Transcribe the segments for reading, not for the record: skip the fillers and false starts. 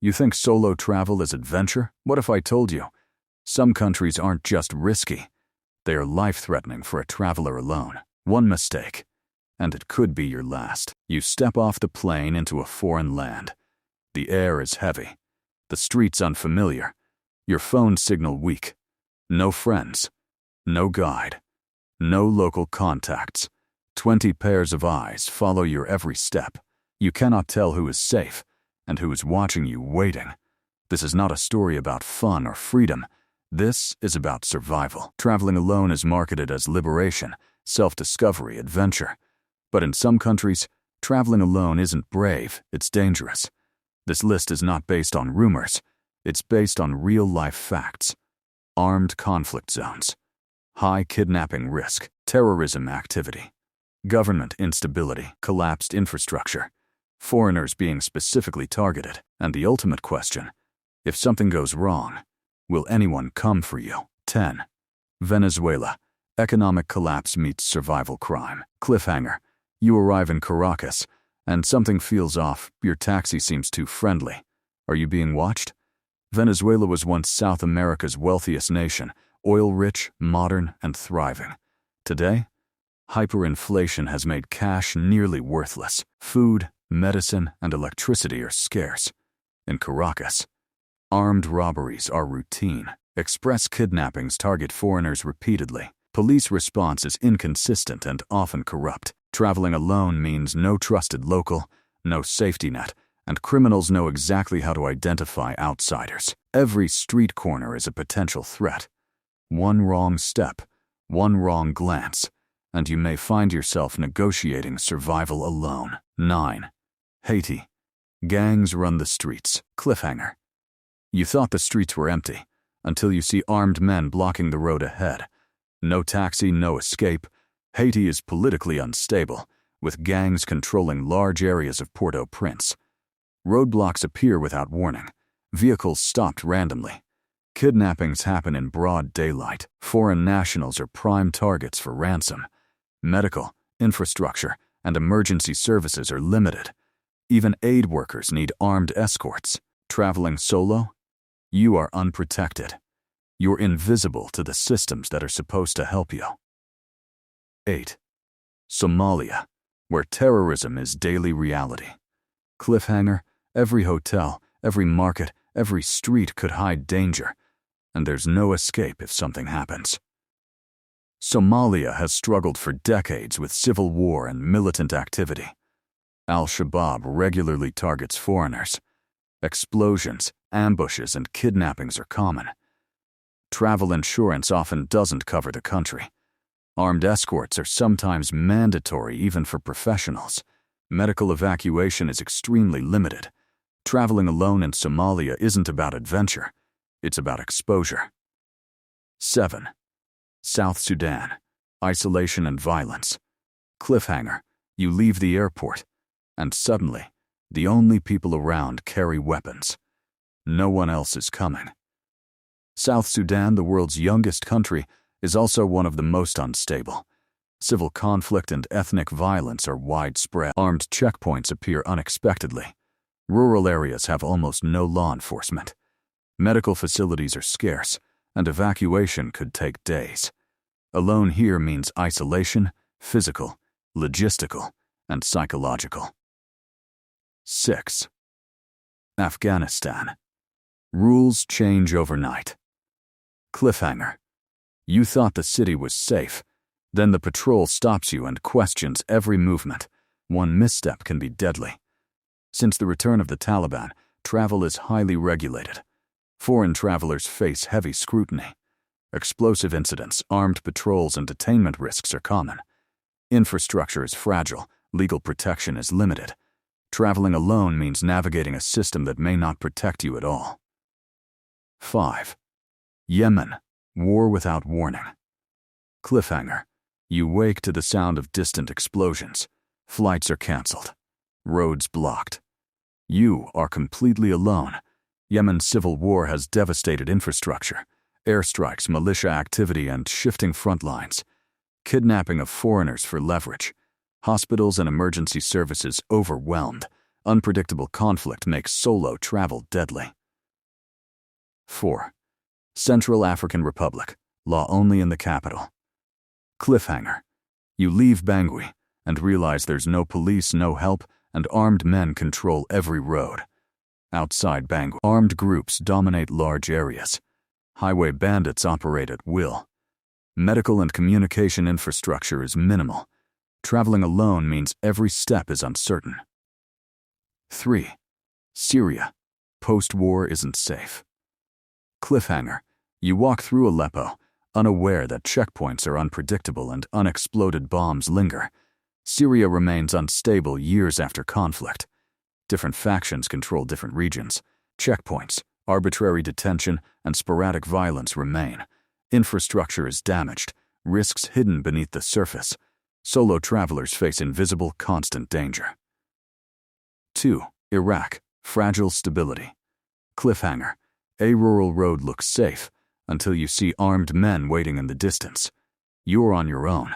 You think solo travel is adventure? What if I told you? Some countries aren't just risky, they are life-threatening for a traveler alone. One mistake, and it could be your last. You step off the plane into a foreign land. The air is heavy, the streets unfamiliar, your phone signal weak. No friends, no guide, no local contacts. 20 pairs of eyes follow your every step. You cannot tell who is safe and who is watching you waiting. This is not a story about fun or freedom. This is about survival. Traveling alone is marketed as liberation, self-discovery, adventure. But in some countries, traveling alone isn't brave, it's dangerous. This list is not based on rumors. It's based on real-life facts. Armed conflict zones, high kidnapping risk, terrorism activity, government instability, collapsed infrastructure, foreigners being specifically targeted, and the ultimate question, if something goes wrong, will anyone come for you? 10. Venezuela. Economic collapse meets survival crime. Cliffhanger. You arrive in Caracas, and something feels off. Your taxi seems too friendly. Are you being watched? Venezuela was once South America's wealthiest nation, oil-rich, modern, and thriving. Today, hyperinflation has made cash nearly worthless. Food, medicine, and electricity are scarce. In Caracas, armed robberies are routine. Express kidnappings target foreigners repeatedly. Police response is inconsistent and often corrupt. Traveling alone means no trusted local, no safety net, and criminals know exactly how to identify outsiders. Every street corner is a potential threat. One wrong step, one wrong glance, and you may find yourself negotiating survival alone. 9. Haiti. Gangs run the streets. Cliffhanger. You thought the streets were empty, until you see armed men blocking the road ahead. No taxi, no escape. Haiti is politically unstable, with gangs controlling large areas of Port-au-Prince. Roadblocks appear without warning. Vehicles stopped randomly. Kidnappings happen in broad daylight. Foreign nationals are prime targets for ransom. Medical, infrastructure, and emergency services are limited. Even aid workers need armed escorts. Traveling solo? You are unprotected. You're invisible to the systems that are supposed to help you. 8. Somalia, where terrorism is daily reality. Cliffhanger. Every hotel, every market, every street could hide danger, and there's no escape if something happens. Somalia has struggled for decades with civil war and militant activity. Al-Shabaab regularly targets foreigners. Explosions, ambushes, and kidnappings are common. Travel insurance often doesn't cover the country. Armed escorts are sometimes mandatory even for professionals. Medical evacuation is extremely limited. Traveling alone in Somalia isn't about adventure, it's about exposure. 7. South Sudan. Isolation and violence. Cliffhanger. You leave the airport, and suddenly, the only people around carry weapons. No one else is coming. South Sudan, the world's youngest country, is also one of the most unstable. Civil conflict and ethnic violence are widespread. Armed checkpoints appear unexpectedly. Rural areas have almost no law enforcement. Medical facilities are scarce, and evacuation could take days. Alone here means isolation, physical, logistical, and psychological. 6. Afghanistan. Rules change overnight. Cliffhanger. You thought the city was safe. Then the patrol stops you and questions every movement. One misstep can be deadly. Since the return of the Taliban, travel is highly regulated. Foreign travelers face heavy scrutiny. Explosive incidents, armed patrols, and detainment risks are common. Infrastructure is fragile, legal protection is limited. Traveling alone means navigating a system that may not protect you at all. 5. Yemen. War without warning. Cliffhanger. You wake to the sound of distant explosions. Flights are cancelled. Roads blocked. You are completely alone. Yemen's civil war has devastated infrastructure, airstrikes, militia activity, and shifting front lines. Kidnapping of foreigners for leverage. Hospitals and emergency services overwhelmed. Unpredictable conflict makes solo travel deadly. 4. Central African Republic. Law only in the capital. Cliffhanger. You leave Bangui and realize there's no police, no help, and armed men control every road. Outside Bangui, armed groups dominate large areas. Highway bandits operate at will. Medical and communication infrastructure is minimal. Traveling alone means every step is uncertain. 3. Syria. Post-war isn't safe. Cliffhanger. You walk through Aleppo, unaware that checkpoints are unpredictable and unexploded bombs linger. Syria remains unstable years after conflict. Different factions control different regions. Checkpoints, arbitrary detention, and sporadic violence remain. Infrastructure is damaged, risks hidden beneath the surface. Solo travelers face invisible, constant danger. 2. Iraq. Fragile stability. Cliffhanger. A rural road looks safe until you see armed men waiting in the distance. You're on your own.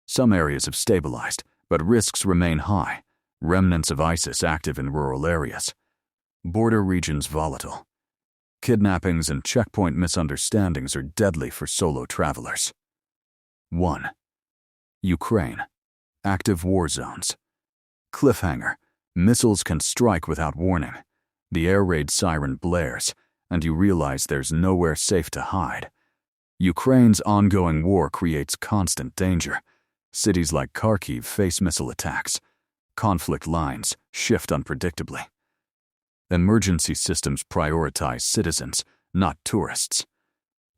Some areas have stabilized, but risks remain high. Remnants of ISIS active in rural areas. Border regions volatile. Kidnappings and checkpoint misunderstandings are deadly for solo travelers. 1. Ukraine. Active war zones. Cliffhanger. Missiles can strike without warning. The air raid siren blares, and you realize there's nowhere safe to hide. Ukraine's ongoing war creates constant danger. Cities like Kharkiv face missile attacks. Conflict lines shift unpredictably. Emergency systems prioritize citizens, not tourists.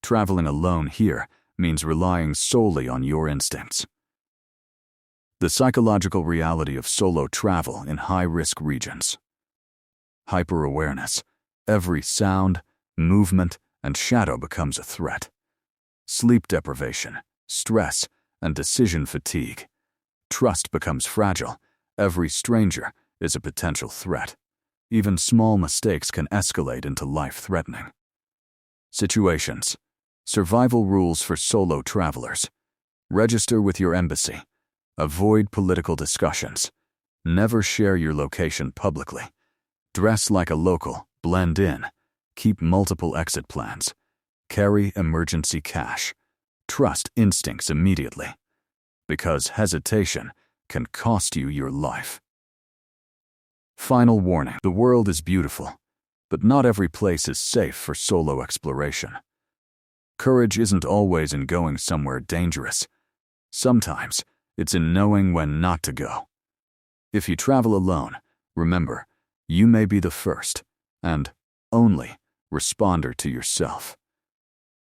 Traveling alone here means relying solely on your instincts. The psychological reality of solo travel in high-risk regions. Hyper-awareness. Every sound, movement, and shadow becomes a threat. Sleep deprivation, stress, and decision fatigue. Trust becomes fragile. Every stranger is a potential threat. Even small mistakes can escalate into life-threatening. Situations. Survival rules for solo travelers. Register with your embassy. Avoid political discussions. Never share your location publicly. Dress like a local, blend in. Keep multiple exit plans. Carry emergency cash. Trust instincts immediately. Because hesitation can cost you your life. Final warning. The world is beautiful, but not every place is safe for solo exploration. Courage isn't always in going somewhere dangerous. Sometimes it's in knowing when not to go. If you travel alone, remember, you may be the first and only responder to yourself.